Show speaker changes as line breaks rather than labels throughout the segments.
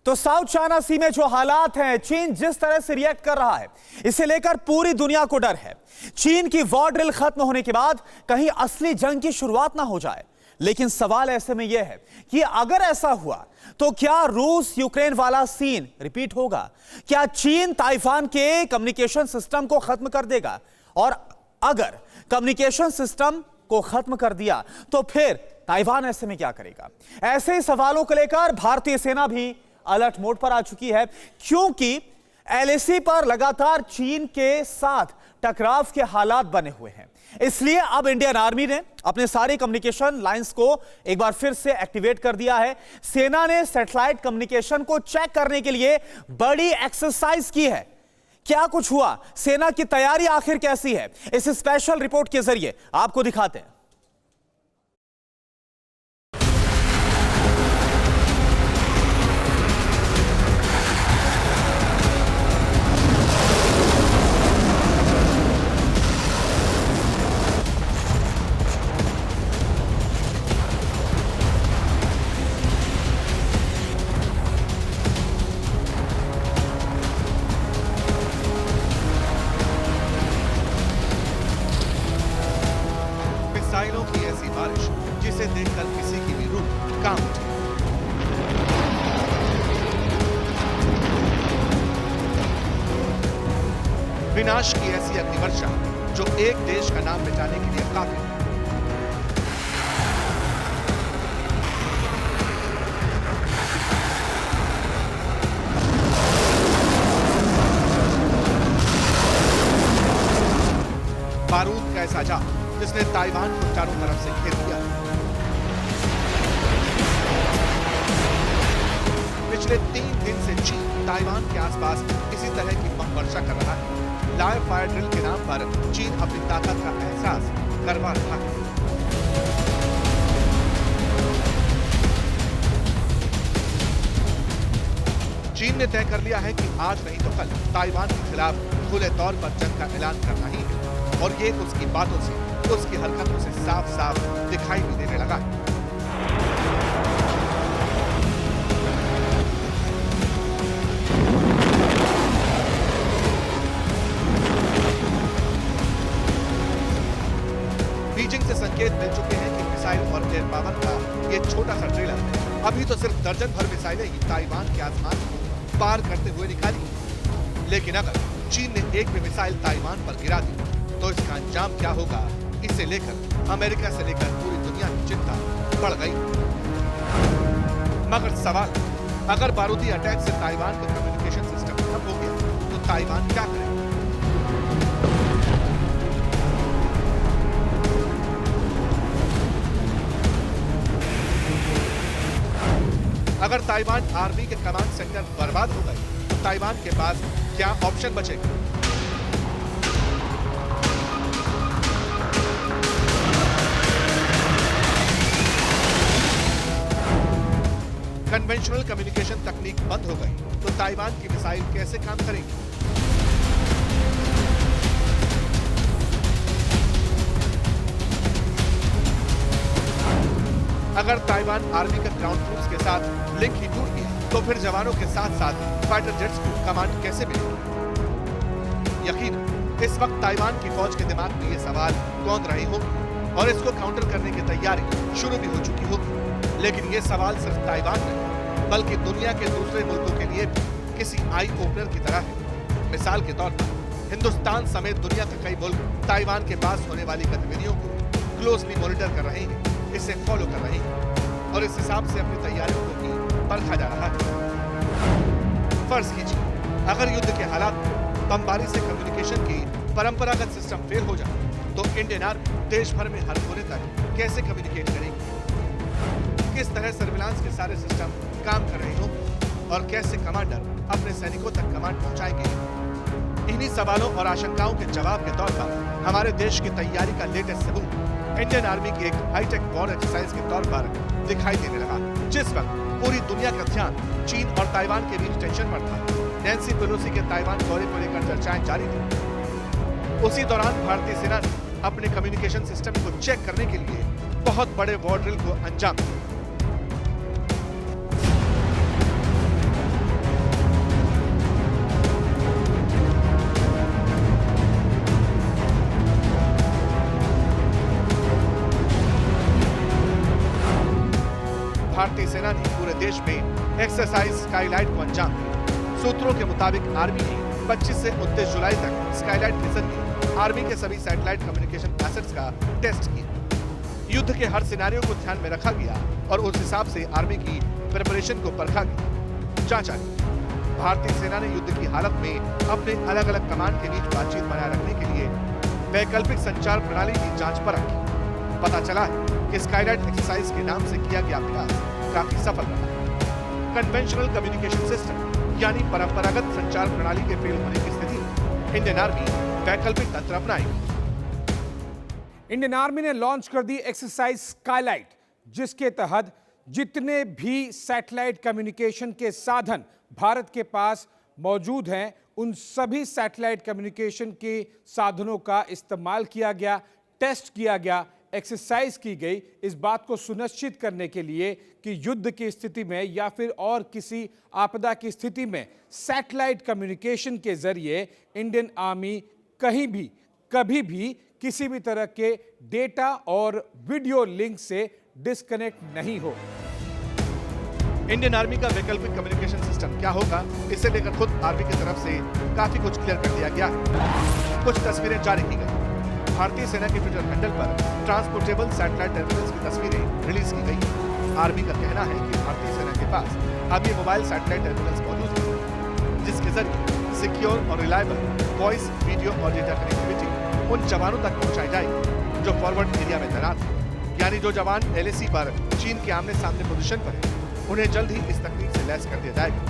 तो south China सी में जो हालात हैं, चीन जिस तरह से रिएक्ट कर रहा है, इसे लेकर पूरी दुनिया को डर है। चीन की वॉर ड्रिल खत्म होने के बाद कहीं असली जंग की शुरुआत ना हो जाए। लेकिन सवाल ऐसे में यह है कि अगर ऐसा हुआ तो क्या रूस यूक्रेन वाला सीन रिपीट होगा? क्या चीन ताइवान के कम्युनिकेशन सिस्टम को खत्म कर देगा? और अगर कम्युनिकेशन सिस्टम को खत्म कर दिया तो फिर ताइवान ऐसे में क्या करेगा? ऐसे ही सवालों को लेकर भारतीय सेना भी अलर्ट मोड पर आ चुकी है, क्योंकि एलएसी पर लगातार चीन के साथ टकराव के हालात बने हुए हैं। इसलिए अब इंडियन आर्मी ने अपने सारे कम्युनिकेशन लाइंस को एक बार फिर से एक्टिवेट कर दिया है। सेना ने सैटेलाइट कम्युनिकेशन को चेक करने के लिए बड़ी एक्सरसाइज की है। क्या कुछ हुआ, सेना की तैयारी आखिर कैसी है, इस स्पेशल रिपोर्ट के जरिए आपको दिखाते हैं।
मिसाइलों की ऐसी बारिश जिसे देखकर किसी की भी रूह कांप उठे। विनाश की ऐसी अग्निवर्षा जो एक देश का नाम मिटाने के लिए काफी है। बारूद का ऐसा जाल जिसने ताइवान को चारों तरफ से घेर लिया। पिछले 3 दिन से चीन ताइवान के आसपास इसी तरह की बम वर्षा कर रहा है। लाइव फायर ड्रिल के नाम पर चीन अपनी ताकत का एहसास करवा रहा है। चीन ने तय कर लिया है कि आज नहीं तो कल ताइवान के खिलाफ खुले तौर पर जंग का ऐलान करना ही है, और ये उसकी बातों से, उसकी हरकतों से साफ साफ दिखाई भी देने लगा है। बीजिंग से संकेत मिल चुके हैं कि मिसाइल और एयर पावर का ये छोटा सा ट्रेलर अभी तो सिर्फ दर्जन भर मिसाइलें ही ताइवान के आसमान को पार करते हुए निकाली। लेकिन अगर चीन ने एक भी मिसाइल ताइवान पर गिरा दी तो इसका अंजाम क्या होगा, इसे लेकर अमेरिका से लेकर पूरी दुनिया की चिंता बढ़ गई। मगर सवाल, अगर बारूदी अटैक से ताइवान का कम्युनिकेशन सिस्टम खत्म हो गया तो ताइवान क्या करेगा? अगर ताइवान आर्मी के कमांड सेंटर बर्बाद हो गए तो ताइवान के पास क्या ऑप्शन बचेगा? कन्वेंशनल कम्युनिकेशन तकनीक बंद हो गई तो ताइवान की मिसाइल कैसे काम करेगी? अगर ताइवान आर्मी का ग्राउंड ट्रूप्स के साथ लिंक ही टूट गया तो फिर जवानों के साथ साथ फाइटर जेट्स को कमांड कैसे मिलेगी? यकीन इस वक्त ताइवान की फौज के दिमाग में ये सवाल कौंध रहे होंगे और इसको काउंटर करने की तैयारी शुरू भी हो चुकी होगी। लेकिन ये सवाल सिर्फ ताइवान नहीं बल्कि दुनिया के दूसरे मुल्कों के लिए भी किसी आई ओपनर की तरह है। मिसाल के तौर पर हिंदुस्तान समेत दुनिया के कई मुल्क ताइवान के पास होने वाली गतिविधियों को क्लोजली मॉनिटर कर रहे हैं, इसे फॉलो कर रहे हैं और इस हिसाब से अपनी तैयारियों को भी परखा जा रहा है। फर्ज कीजिए अगर युद्ध के हालात में बमबारी से कम्युनिकेशन की परंपरागत सिस्टम फेल हो जाए तो इंडियन आर्मी देश भर में हर कोने तक कैसे कम्युनिकेट करेगी? किस तरह सर्विलांस के सारे सिस्टम काम कर रहे हो और कैसे कमांडर अपने सैनिकों तक कमांड पहुंचाएंगे? इन्हीं सवालों और आशंकाओं के जवाब के तौर पर हमारे देश की तैयारी का लेटेस्ट सबूत इंडियन आर्मी की एक हाईटेक वॉर एक्सरसाइज के तौर पर दिखाई देने लगा। जिस वक्त पूरी दुनिया का ध्यान चीन और ताइवान के बीच टेंशन पर था, नैन्सी पेलोसी के ताइवान दौरे को लेकर चर्चाएं जारी थी। उसी दौरान भारतीय सेना ने अपने कम्युनिकेशन सिस्टम को चेक करने के लिए बहुत बड़े वॉर ड्रिल को अंजाम दिया। बांग्लादेश में एक्सरसाइज स्काईलाइट को अंजाम दिया। सूत्रों के मुताबिक आर्मी ने 25 से 29 जुलाई तक स्काईलाइट के जरिए आर्मी के सभी सैटेलाइट कम्युनिकेशन एसेट्स का टेस्ट किया। युद्ध के हर सिनेरियो को ध्यान में रखा गया और उस हिसाब से आर्मी की प्रिपरेशन को परखा गया, जांचा गया। भारतीय सेना ने युद्ध की हालत में अपने अलग अलग कमांड के बीच बातचीत बनाए रखने के लिए वैकल्पिक संचार प्रणाली की जांच परख की। पता चला है कि स्काईलाइट एक्सरसाइज के नाम से किया गया अभ्यास काफी सफल रहा। कन्वेंशनल कम्युनिकेशन सिस्टम यानी परंपरागत संचार प्रणाली के फेल होने की स्थिति में इंडियन आर्मी वैकल्पिक तंत्र अपनाएगी।
इंडियन आर्मी ने लॉन्च कर दी एक्सरसाइज स्काईलाइट, जिसके तहत जितने भी सैटेलाइट कम्युनिकेशन के साधन भारत के पास मौजूद हैं, उन सभी सैटेलाइट कम्युनिकेशन के साधनों का इस्तेमाल किया गया, टेस्ट किया गया, एक्सरसाइज की गई, इस बात को सुनिश्चित करने के लिए कि युद्ध की स्थिति में या फिर और किसी आपदा की स्थिति में सैटेलाइट कम्युनिकेशन के जरिए इंडियन आर्मी कहीं भी कभी भी किसी भी तरह के डेटा और वीडियो लिंक से डिस्कनेक्ट नहीं हो।
इंडियन आर्मी का वैकल्पिक कम्युनिकेशन सिस्टम क्या होगा, इसे लेकर खुद आर्मी की तरफ से काफी कुछ क्लियर कर दिया गया है। कुछ तस्वीरें जारी की गई। भारतीय सेना के ट्विटर हैंडल पर ट्रांसपोर्टेबल सैटेलाइट टर्मिनल्स की तस्वीरें रिलीज की गई। आर्मी का कहना है कि भारतीय सेना के पास अब ये मोबाइल सैटेलाइट टर्मिनल्स मौजूद हैं, जिसके जरिए सिक्योर और रिलायबल वॉइस, वीडियो और डेटा कनेक्टिविटी उन जवानों तक पहुंचाई जाएगी जो फॉरवर्ड एरिया में तैनात हैं। यानी जो जवान LAC पर चीन के आमने सामने पोजीशन पर है, उन्हें जल्द ही इस तकनीक से लैस कर दिया जाएगा।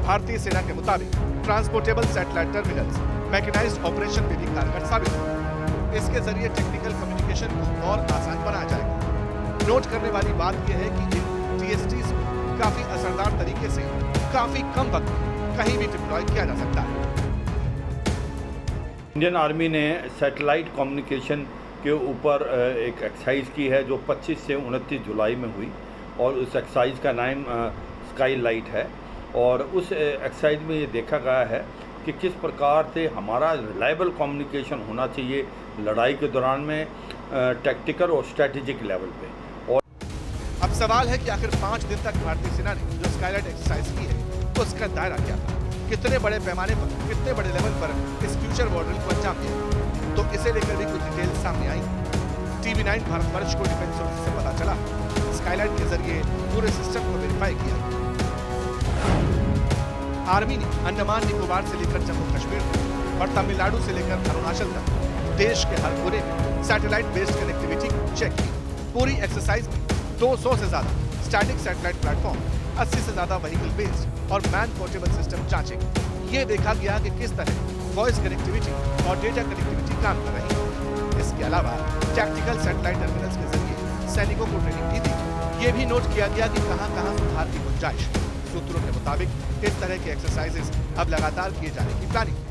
भारतीय सेना के मुताबिक transportable satellite terminals mechanized operation में भी कारगर साबित होंगे। इसके जरिए टेक्निकल कम्युनिकेशन को और आसान बनाया जाएगा। नोट करने वाली बात यह है कि इन TSTs को काफी असरदार तरीके से काफी कम वक्त में कहीं भी डिप्लॉय किया जा सकता है।
इंडियन आर्मी ने सैटेलाइट कम्युनिकेशन के ऊपर एक एक्सरसाइज की है जो 25 से 29 जुलाई में हुई और उस एक्सरसाइज का नाम स्काईलाइट है। और उस एक्सरसाइज में ये देखा गया है कि किस प्रकार से हमारा रिलायबल कम्युनिकेशन होना चाहिए लड़ाई के दौरान में टैक्टिकल और स्ट्रेटेजिक लेवल पे। और
अब सवाल है कि आखिर 5 दिन तक भारतीय सेना ने जो स्काईलाइट एक्सरसाइज की है तो उसका दायरा क्या था, कितने बड़े पैमाने पर, कितने बड़े लेवल पर इस फ्यूचर वॉर को अंजाम दिया, तो इसे लेकर भी कुछ डिटेल सामने आई। TV9 भारतवर्ष को डिफेंस सोर्सेज से पता चला स्काईलाइट के जरिए पूरे सिस्टम को वेरीफाई किया। आर्मी ने अंडमान निकोबार से लेकर जम्मू कश्मीर तक और तमिलनाडु से लेकर अरुणाचल तक देश के हर कोने में सैटेलाइट बेस्ड कनेक्टिविटी चेक की। पूरी एक्सरसाइज में 200 से ज्यादा स्टैटिक सैटेलाइट प्लेटफॉर्म, 80 से ज्यादा व्हीकल बेस्ड और मैन पोर्टेबल सिस्टम जांचे। ये देखा गया कि किस तरह वॉइस कनेक्टिविटी और डेटा कनेक्टिविटी काम कर रही है। इसके अलावा टैक्टिकल सैटेलाइट टर्मिनल्स के जरिए सैनिकों को ट्रेनिंग भी दी। ये भी नोट किया गया कि कहां-कहां सुधार की गुंजाइश है। सूत्रों के मुताबिक इस तरह के एक्सरसाइजेस अब लगातार किए जाने की प्लानिंग है।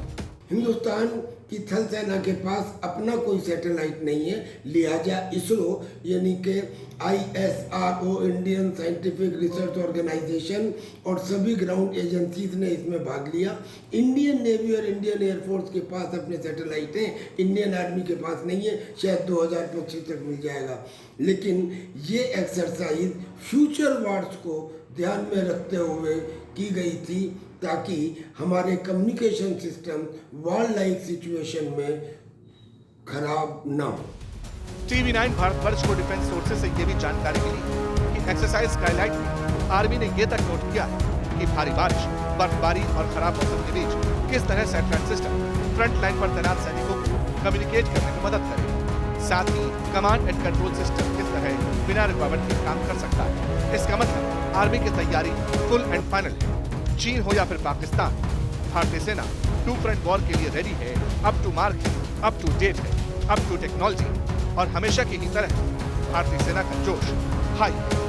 हिंदुस्तान की थल सेना के पास अपना कोई सैटेलाइट नहीं है, लिहाजा इसरो यानी कि ISRO Indian scientific research organization और सभी ग्राउंड एजेंसीज ने इसमें भाग लिया। इंडियन नेवी और इंडियन एयरफोर्स के पास अपने सैटेलाइट हैं, इंडियन आर्मी के पास नहीं है, शायद 2025 तक मिल जाएगा। लेकिन ये एक्सरसाइज फ्यूचर वार्स को ध्यान में रखते हुए की गई थी ताकि हमारे communication system war like situation में खराब ना हो।
TV9 भारतवर्ष को डिफेंस सोर्सेज से ये भी जानकारी मिली कि एक्सरसाइज स्काईलाइट में आर्मी ने ये तक नोट किया कि भारी बारिश, बर्फबारी और खराब मौसम के बीच किस तरह सैटेलाइट सिस्टम फ्रंट लाइन पर तैनात सैनिकों को कम्युनिकेट करने में मदद करेगा। साथ ही कमांड एंड कंट्रोल सिस्टम किस तरह बिना रुकावट के काम कर सकता है। इसका मतलब आर्मी की तैयारी फुल एंड फाइनल है। चीन हो या फिर पाकिस्तान, भारतीय सेना 2 फ्रंट वॉर के लिए रेडी है, अप टू मार्क है, अप टू डेट है, अप टू टेक्नोलॉजी और हमेशा की ही तरह भारतीय सेना का जोश हाई है।